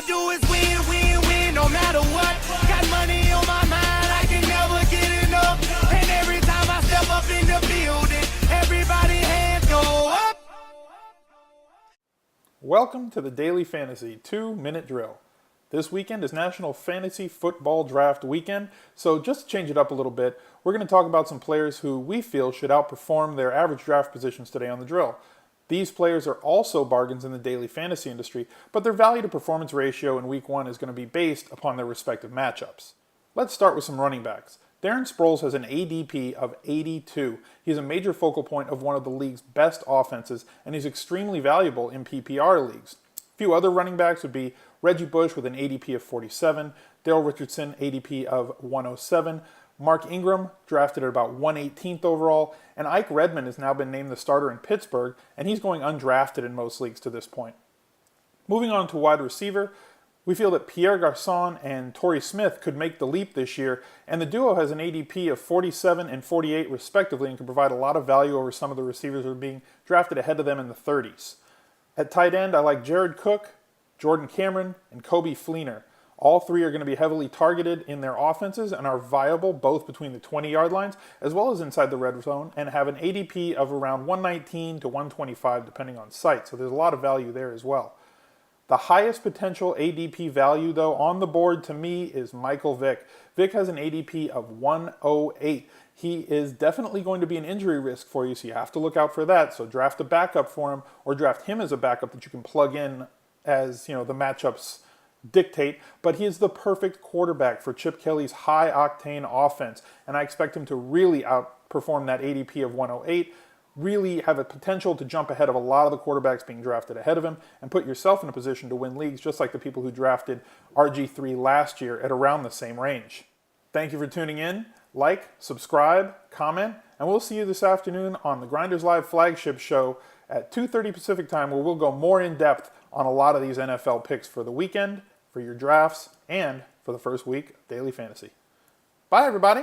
do is win, win, win, no matter what. Got money on my mind, I can never get enough. And every time I step up in the building, everybody hands go up. Welcome to the Daily Fantasy 2-Minute Drill. This weekend is National Fantasy Football Draft Weekend, so just to change it up a little bit, we're going to talk about some players who we feel should outperform their average draft positions today on the drill. These players are also bargains in the daily fantasy industry, but their value to performance ratio in week 1 is going to be based upon their respective matchups. Let's start with some running backs. Darren Sproles has an ADP of 82. He's a major focal point of one of the league's best offenses, and he's extremely valuable in PPR leagues. A few other running backs would be Reggie Bush with an ADP of 47, Dale Richardson ADP of 107, Mark Ingram drafted at about 118th overall, and Ike Redmond has now been named the starter in Pittsburgh, and he's going undrafted in most leagues to this point. Moving on to wide receiver, we feel that Pierre Garçon and Torrey Smith could make the leap this year, and the duo has an ADP of 47 and 48 respectively and can provide a lot of value over some of the receivers that are being drafted ahead of them in the 30s. At tight end, I like Jared Cook, Jordan Cameron, and Kobe Fleener. All three are going to be heavily targeted in their offenses and are viable both between the 20-yard lines as well as inside the red zone and have an ADP of around 119 to 125 depending on site, so there's a lot of value there as well. The highest potential ADP value, though, on the board to me is Michael Vick. Vick has an ADP of 108. He is definitely going to be an injury risk for you, so you have to look out for that. So draft a backup for him or draft him as a backup that you can plug in as, the matchups dictate. But he is the perfect quarterback for Chip Kelly's high-octane offense, and I expect him to really outperform that ADP of 108. Really have a potential to jump ahead of a lot of the quarterbacks being drafted ahead of him and put yourself in a position to win leagues just like the people who drafted RG3 last year at around the same range. Thank you for tuning in. Like, subscribe, comment, and we'll see you this afternoon on the Grinders Live flagship show at 2:30 Pacific time, where we'll go more in depth on a lot of these NFL picks for the weekend, for your drafts, and for the first week of Daily Fantasy. Bye, everybody.